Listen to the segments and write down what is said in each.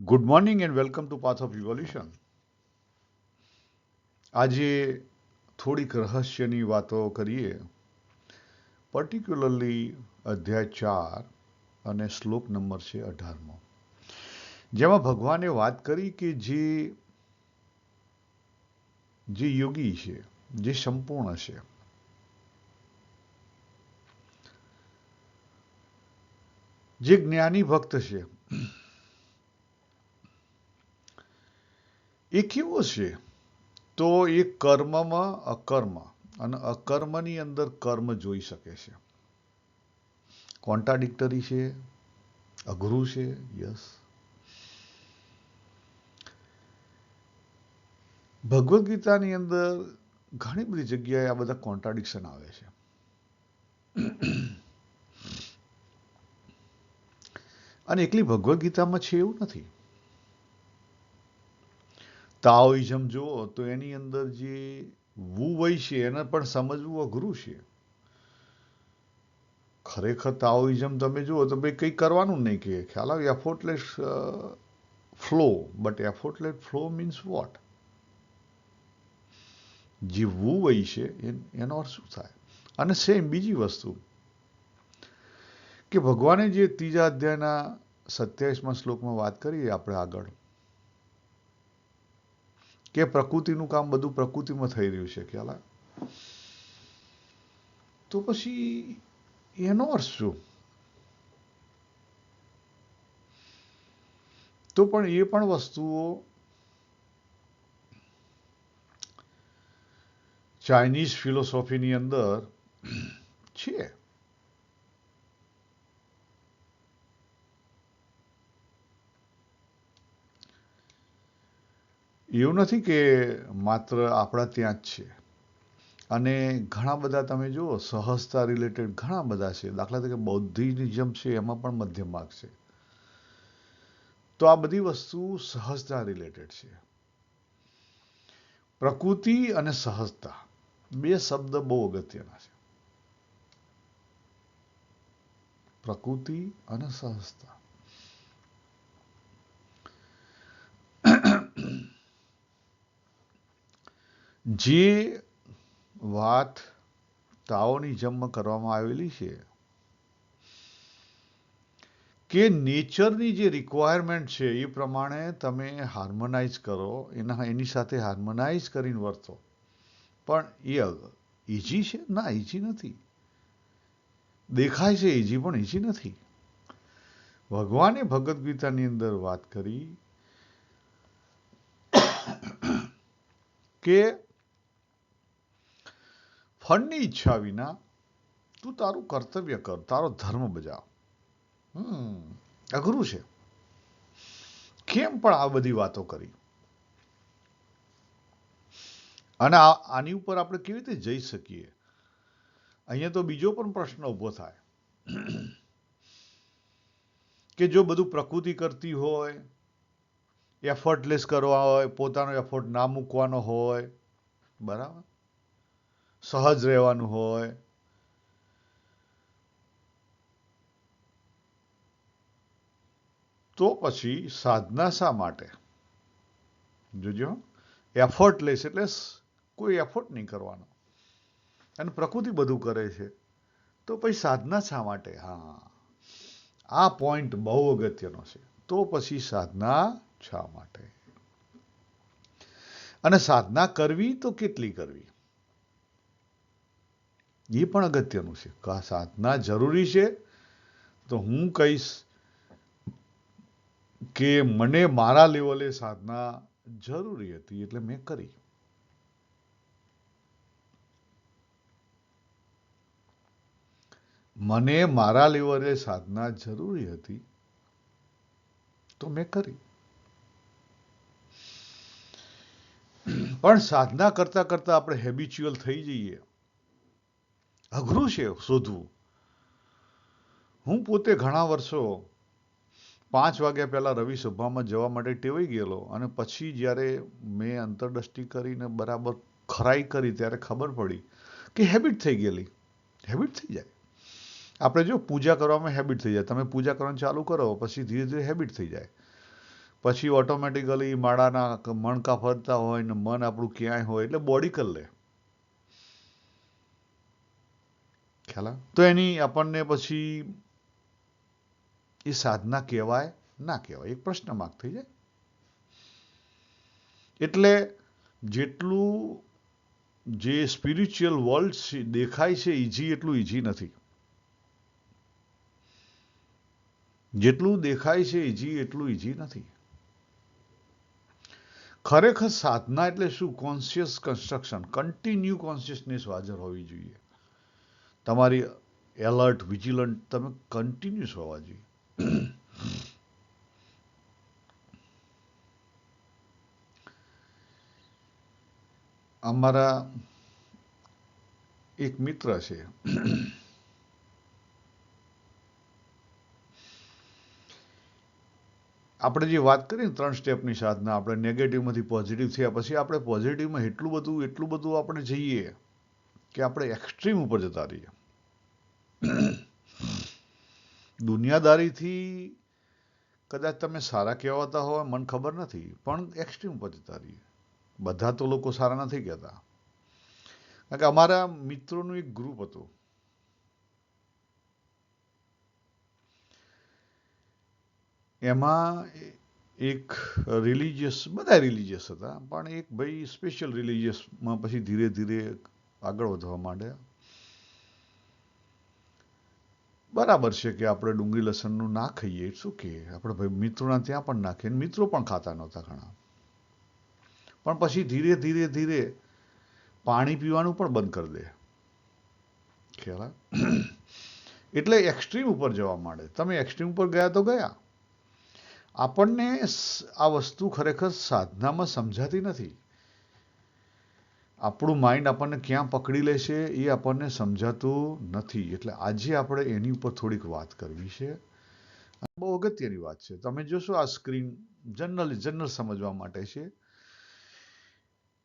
Good morning and welcome to path of evolution. આજે થોડીક રહસ્યની વાતો કરીએ, પર્ટિક્યુલરલી અધ્યાય 4 અને શ્લોક નંબર છે 18મો, જેમાં ભગવાને વાત કરી કે જે યોગી છે, જે સંપૂર્ણ છે, જે જ્ઞાની ભક્ત છે, એ કેવો છે? તો એ કર્મમાં અકર્મ અને અકર્મની અંદર કર્મ જોઈ શકે છે. કોન્ટ્રાડિક્ટરી છે, અઘરું છે, યસ. ભગવદ્ ગીતાની અંદર ઘણી બધી જગ્યાએ આ બધા કોન્ટ્રાડિક્શન આવે છે. અને એકલી ભગવદ્ ગીતામાં છે એવું નથી. તાઓઇઝમ જુઓ તો એની અંદર જે વુ વય છે એને પણ સમજવું અઘરું છે. ખરેખર તાઓઇઝમ તમે જુઓ તો ભાઈ કંઈ કરવાનું નહીં કે ખ્યાલ આવે, effortless flow. But effortless flow means what? જે વુ વય છે એનો અર્થ શું થાય? અને સેમ બીજી વસ્તુ કે ભગવાને જે ત્રીજા અધ્યાયના 27મા શ્લોકમાં વાત કરી આપણે આગળ, કે પ્રકૃતિનું કામ બધું પ્રકૃતિમાં થઈ રહ્યું છે, ખ્યાલ આવે? તો પછી એનો અર્થ શું? તો પણ એ પણ વસ્તુઓ ચાઇનીઝ ફિલોસોફીની અંદર છે. એવું નથી કે માત્ર આપણા ત્યાં જ છે. અને ઘણા બધા તમે જુઓ સહજતા રિલેટેડ ઘણા બધા છે. દાખલા તરીકે બૌદ્ધિઝમ છે, એમાં પણ મધ્યમ માર્ગ છે. તો આ બધી વસ્તુ સહજતા રિલેટેડ છે. પ્રકૃતિ અને સહજતા બે શબ્દ બહુ અગત્યના છે. પ્રકૃતિ અને સહજતા. જે વાત તાઓઇઝમમાં કરવામાં આવેલી છે કે નેચરની જે રિક્વાયરમેન્ટ છે એ પ્રમાણે તમે હાર્મોનાઇઝ કરો, એની સાથે હાર્મોનાઇઝ કરીને વર્તો. પણ એ ઇઝી છે? ના, ઇઝી નથી. દેખાય છે ઇઝી, પણ ઇઝી નથી. ભગવાને ભગવદ્ ગીતાની અંદર વાત કરી કે ફળની ઈચ્છા વિના તું તારું કર્તવ્ય કર, તારો ધર્મ બજાવ. અઘરું છે. કેમ પણ આ બધી વાતો કરી? અને આની ઉપર આપણે કેવી રીતે જઈ શકીએ? અહીંયા તો બીજો પણ પ્રશ્ન ઊભો થાય કે જો બધું પ્રકૃતિ કરતી હોય, એફર્ટલેસ કરવા હોય, પોતાનો એફર્ટ ના મૂકવાનો હોય, બરાબર, સહજ રહેવાનું હોય, તો પછી સાધના શા માટે? જોજો, એફર્ટલેસ એટલે કોઈ એફર્ટ નહીં કરવાનો, અને પ્રકૃતિ બધું કરે છે, તો પછી સાધના શા માટે? હા, આ પોઈન્ટ બહુ અગત્યનો છે. તો પછી સાધના શા માટે? અને સાધના કરવી તો કેટલી કરવી? એ પણ અગત્યનું છે. સાધના જરૂરી છે તો હું કહીશ કે મને મારા લેવલે સાધના જરૂરી હતી એટલે મેં કરી. મને મારા લેવલે સાધના જરૂરી હતી તો મેં કરી. પણ સાધના કરતા કરતા આપણે હેબિચ્યુઅલ થઈ જઈએ, અઘરું છે શોધવું. હું પોતે ઘણા વર્ષો 5 વાગ્યા પહેલા રવિ સભામાં જવા માટે ટેવાઈ ગયેલો, અને પછી જ્યારે મેં અંતરદ્રષ્ટિ કરીને બરાબર ખરાઈ કરી ત્યારે ખબર પડી કે હેબિટ થઈ ગયેલી. હેબિટ થઈ જાય. આપણે જો પૂજા કરવામાં હેબિટ થઈ જાય, તમે પૂજા કરવાનું ચાલુ કરો પછી ધીરે ધીરે હેબિટ થઈ જાય. પછી ઓટોમેટિકલી માળાના મણકા ફરતા હોય ને મન આપણું ક્યાંય હોય એટલે બોડી કરી લે. ખ્યાલ તો એની આપણને પછી એ સાધના કહેવાય ના કહેવાય એક પ્રશ્ન માર્ક થઈ જાય. એટલે જેટલું જે સ્પિરિચ્યુઅલ વર્લ્ડ દેખાય છે ઈઝી એટલું ઈઝી નથી. જેટલું દેખાય છે ઈઝી એટલું ઈઝી નથી. ખરેખર સાધના એટલે શું? કોન્શિયસ કન્સ્ટ્રક્શન, કન્ટિન્યુ કોન્શિયસનેસ હાજર હોવી જોઈએ. તમારી એલર્ટ, વિજિલન્ટ તમે કન્ટિન્યુઅસ હોવા જોઈએ. અમારા એક મિત્ર છે, આપણે જે વાત કરીએ ને 3 સ્ટેપની સાધના, આપણે નેગેટિવમાંથી પોઝિટિવ થયા પછી આપણે પોઝિટિવમાં એટલું બધું આપણે જઈએ કે આપણે એક્સ્ટ્રીમ ઉપર જતા રહીએ. દુનિયાદારીથી કદાચ તમે સારા કહેવાતા હોય, મને ખબર નથી, પણ એક્સ્ટ્રીમ ઉપર જતા રહીએ. બધા તો લોકો સારા નથી કહેતા. કારણ કે અમારા મિત્રોનું એક ગ્રુપ હતું. એમાં એક રિલિજિયસ, બધા રિલિજિયસ હતા, પણ એક ભાઈ સ્પેશિયલ રિલિજિયસમાં પછી ધીરે ધીરે આગળ વધવા માંડ્યા. બરાબર છે કે આપણે ડુંગળી લસણનું ના ખાઈએ, શું કે આપણે ભાઈ મિત્રોના ત્યાં પણ નાખીએ, મિત્રો પણ ખાતા નહોતા ઘણા. પણ પછી ધીરે ધીરે ધીરે પાણી પીવાનું પણ બંધ કરી દે. ખ્યાલ? એટલે એક્સ્ટ્રીમ ઉપર જવા માંડે. તમે એક્સ્ટ્રીમ ઉપર ગયા તો ગયા. આપણને આ વસ્તુ ખરેખર સાધનામાં સમજાતી નથી. આપણું માઇન્ડ આપણને ક્યાં પકડી લે છે એ આપણને સમજાતું નથી. એટલે આજે આપણે એની ઉપર થોડીક વાત કરવી છે. બહુ અગત્યની વાત છે. તમે જોશો આ સ્ક્રીન જનરલ સમજવા માટે છે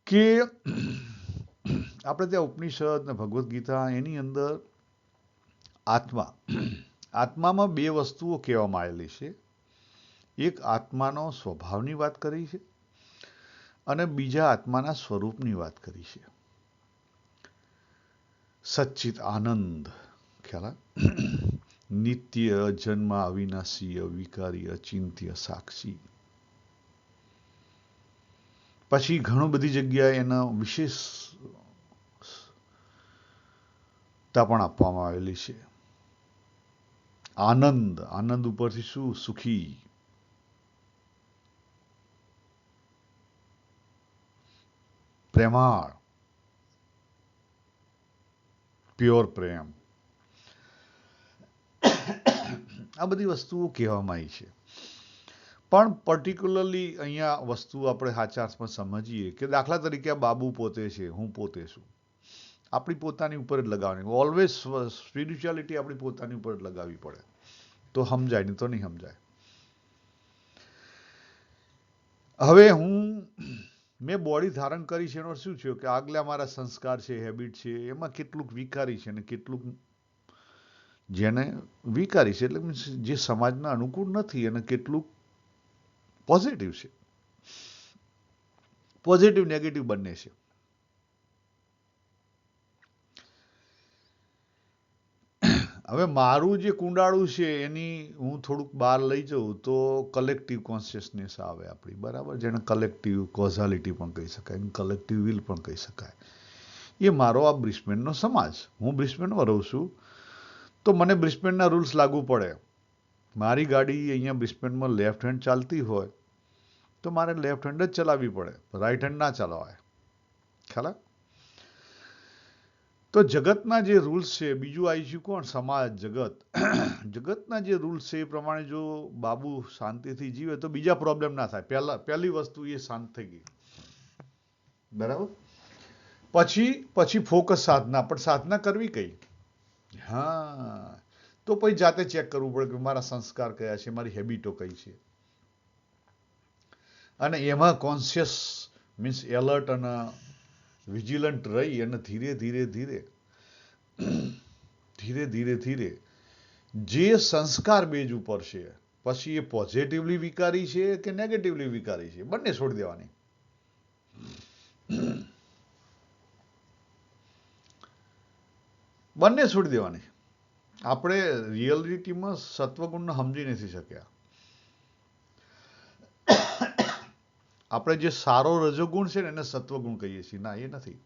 કે આપણે ત્યાં ઉપનિષદ ને ભગવદ્ ગીતા એની અંદર આત્મામાં 2 વસ્તુઓ કહેવામાં આવેલી છે. એક આત્માનો સ્વભાવની વાત કરી છે અને બીજા આત્માના સ્વરૂપની વાત કરી છે. સચ્ચિત આનંદ, ખ્યાલ? નિત્ય, જન્મ અવિનાશી, અવિકારી, અચિંત્ય, સાક્ષી. પછી ઘણું બધી જગ્યાએ એના વિશેષતા પણ આપવામાં આવેલી છે. આનંદ ઉપરથી શું? સુખી. પ્રેમાળ, પ્યોર પ્રેમ. આ બધી વસ્તુઓ કહેવામાં આવી છે. પણ પર્ટિક્યુલરલી અહીંયા વસ્તુ આપણે સાચા અર્થમાં સમજીએ કે દાખલા તરીકે આ બાબુ પોતે છે, હું પોતે છું. આપણી પોતાની ઉપર જ લગાવવાની. ઓલવેઝ સ્પિરિચ્યુઆલિટી આપણી પોતાની ઉપર જ લગાવવી પડે તો સમજાય, નહીં તો નહીં સમજાય. હવે મેં બોડી ધારણ કરી છે એનો શું થયો કે આગલા મારા સંસ્કાર છે, હેબિટ છે, એમાં કેટલુંક વિકારી છે અને કેટલુંક જેને વિકારી છે, એટલે મીન્સ જે સમાજના અનુકૂળ નથી, અને કેટલુંક પોઝિટિવ છે. પોઝિટિવ નેગેટિવ બંને છે. હવે મારું જે કુંડાળું છે એની હું થોડુંક બહાર લઈ જાઉં તો કલેક્ટિવ કોન્શિયસનેસ આવે આપણી, બરાબર? જેને કલેક્ટિવ કોઝાલિટી પણ કહી શકાય, કલેક્ટિવ વિલ પણ કહી શકાય. એ મારો આ બ્રિસ્બેનનો સમાજ. હું બ્રિસ્બેનમાં રહું છું તો મને બ્રિસ્બેનના રૂલ્સ લાગુ પડે. મારી ગાડી અહીંયા બ્રિસ્બેનમાં લેફ્ટ હેન્ડ ચાલતી હોય તો મારે લેફ્ટ હેન્ડ જ ચલાવવી પડે, રાઈટ હેન્ડ ના ચલાવાય. ખ્યાલ? તો જગતના જે રૂલ્સ છે, બીજું આવી ગયું કોણ? સમાજ, જગત. જગતના જે રૂલ્સ છે એ પ્રમાણે જો બાબુ શાંતિથી જીવે તો બીજા પ્રોબ્લેમ ના થાય. પહેલી વસ્તુ એ શાંત થઈ ગઈ, બરાબર? પછી ફોકસ સાધના. પણ સાધના કરવી કઈ? હા, તો પછી જાતે ચેક કરવું પડે કે મારા સંસ્કાર કયા છે, મારી હેબિટો કઈ છે, અને એમાં કોન્શિયસ મીન્સ એલર્ટ અને વિજિલન્ટ રહી અને ધીરે ધીરે જે સંસ્કાર બેઝ ઉપર છે, પછી એ પોઝિટિવલી વિકારી છે કે નેગેટિવલી વિકારી છે, બંને છોડી દેવાની. બંને છોડી દેવાની. આપણે રિયાલિટીમાં સત્વગુણને સમજી નથી શક્યા. આપણે જે સારો રજોગુણ છે ને એને સત્વગુણ કહીએ છીએ. ના, એ નથી.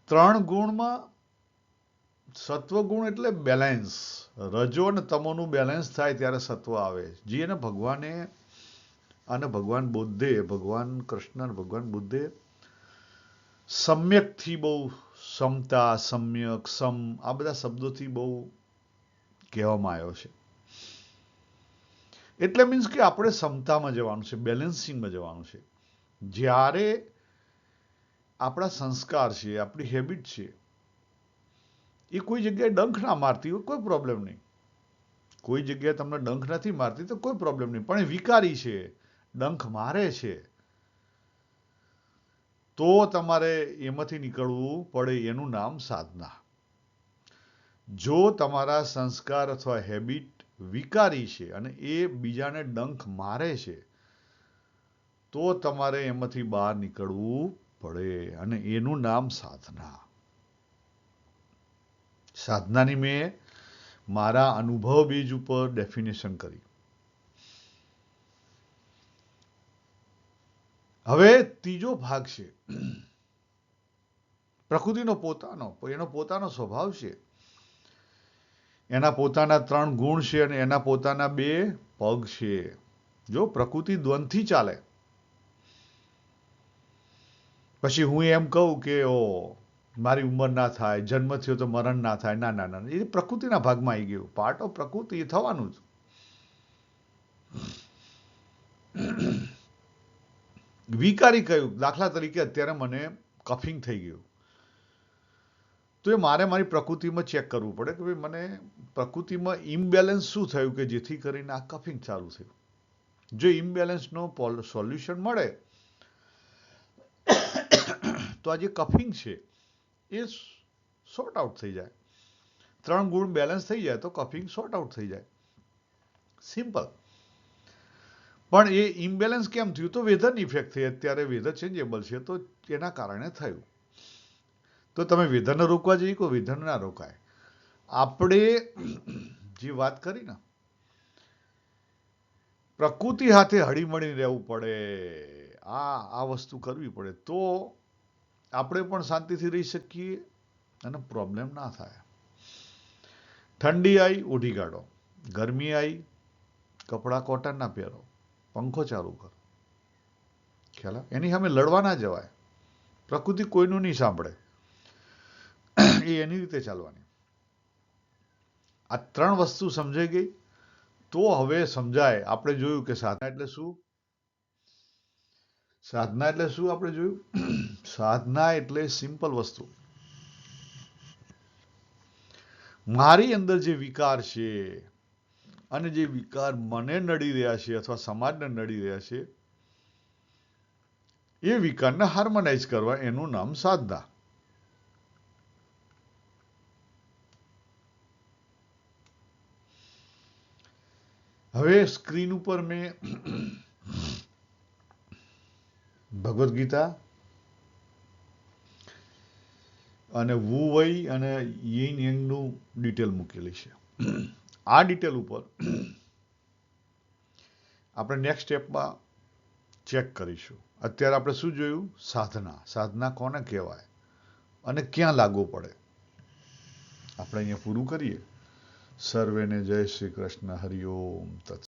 3 ગુણમાં સત્વગુણ એટલે બેલેન્સ. રજો અને તમોનું બેલેન્સ થાય ત્યારે સત્વ આવે. જે એને ભગવાને અને ભગવાન બુદ્ધે, ભગવાન કૃષ્ણ અને ભગવાન બુદ્ધે સમ્યકથી બહુ સમતા, સમ્યક, સમ આ બધા શબ્દોથી બહુ કહેવામાં આવ્યો છે. એટલે મીન્સ કે આપણે સમતામાં જવાનું છે, બેલેન્સિંગમાં જવાનું છે. જ્યારે આપણા સંસ્કાર છે, આપણી હેબિટ છે, એ કોઈ જગ્યાએ ડંખ ના મારતી હોય કોઈ પ્રોબ્લેમ નહીં. કોઈ જગ્યાએ તમને ડંખ નથી મારતી તો કોઈ પ્રોબ્લેમ નહીં. પણ એ વિકારી છે, ડંખ મારે છે, તો તમારે એમાંથી નીકળવું પડે. એનું નામ સાધના. જો તમારા સંસ્કાર અથવા હેબિટ વિકારી છે અને એ બીજાને ડંખ મારે છે, તો તમારે એમાંથી બહાર નીકળવું પડે અને એનું નામ સાધના. સાધનાની મેં મારા અનુભવ બેઝ ઉપર ડેફિનેશન કરી. હવે ત્રીજો ભાગ છે પ્રકૃતિનો એનો પોતાનો સ્વભાવ છે. એના પોતાના 3 ગુણ છે અને એના પોતાના 2 પગ છે. જો પ્રકૃતિ દ્વંદથી ચાલે. પછી હું એમ કહું કે મારી ઉંમર ના થાય, જન્મ થયો તો મરણ ના થાય. ના ના ના, એ પ્રકૃતિના ભાગમાં આવી ગયું. પાર્ટ ઓફ પ્રકૃતિ, એ થવાનું જ. વિકારી કયું? દાખલા તરીકે અત્યારે મને કફિંગ થઈ ગયું, તો એ મારે મારી પ્રકૃતિમાં ચેક કરવું પડે કે ભાઈ મને પ્રકૃતિમાં ઇમ્બેલેન્સ શું થયું કે જેથી કરીને આ કફિંગ ચાલુ થયું. જો ઇમ્બેલેન્સનો સોલ્યુશન મળે તો આ જે કફિંગ છે એ સોર્ટ આઉટ થઈ જાય. 3 ગુણ બેલેન્સ થઈ જાય તો કફિંગ સોર્ટ આઉટ થઈ જાય. સિમ્પલ. પણ એ ઇમ્બેલેન્સ કેમ થયું? તો વેધરની ઇફેક્ટ થઈ. અત્યારે વેધર ચેન્જેબલ છે તો એના કારણે થયું. તો તમે વેધરને રોકવા જઈએ કોઈ વેધર ના રોકાય. આપણે જે વાત કરી ને, પ્રકૃતિ સાથે હળીમળીને રહેવું પડે. આ વસ્તુ કરવી પડે તો આપણે પણ શાંતિથી રહી શકીએ અને પ્રોબ્લેમ ના થાય. ઠંડી આવી, ઉઠી કાઢો. ગરમી આવી, કપડાં કોટન ના પહેરો, પંખો ચાલુ કરો. ખ્યાલ? એની સામે લડવા ના જવાય. પ્રકૃતિ કોઈનું નહીં સાંભળે. એ એની રીતે ચાલવાની. આ 3 વસ્તુ સમજાઈ ગઈ તો હવે સમજાય. આપણે જોયું કે સાધના એટલે શું. સાધના એટલે શું આપણે જોયું. સાધના એટલે સિમ્પલ વસ્તુ. મારી અંદર જે વિકાર છે અને જે વિકાર મને નડી રહ્યા છે અથવા સમાજને નડી રહ્યા છે, એ વિકારને હાર્મોનાઇઝ કરવા, એનું નામ સાધના. હવે સ્ક્રીન ઉપર મેં ભગવદ્ ગીતા અને વુ વઈ અને યિન યંગનું ડિટેલ મૂકેલી છે. આ ડિટેલ ઉપર આપણે નેક્સ્ટ સ્ટેપમાં ચેક કરીશું. અત્યારે આપણે શું જોયું? સાધના. સાધના કોને કહેવાય અને ક્યાં લાગુ પડે? આપણે અહીંયા પૂરું કરીએ. સર્વેને જય શ્રી કૃષ્ણ. હરિ ઓમ તત્સત.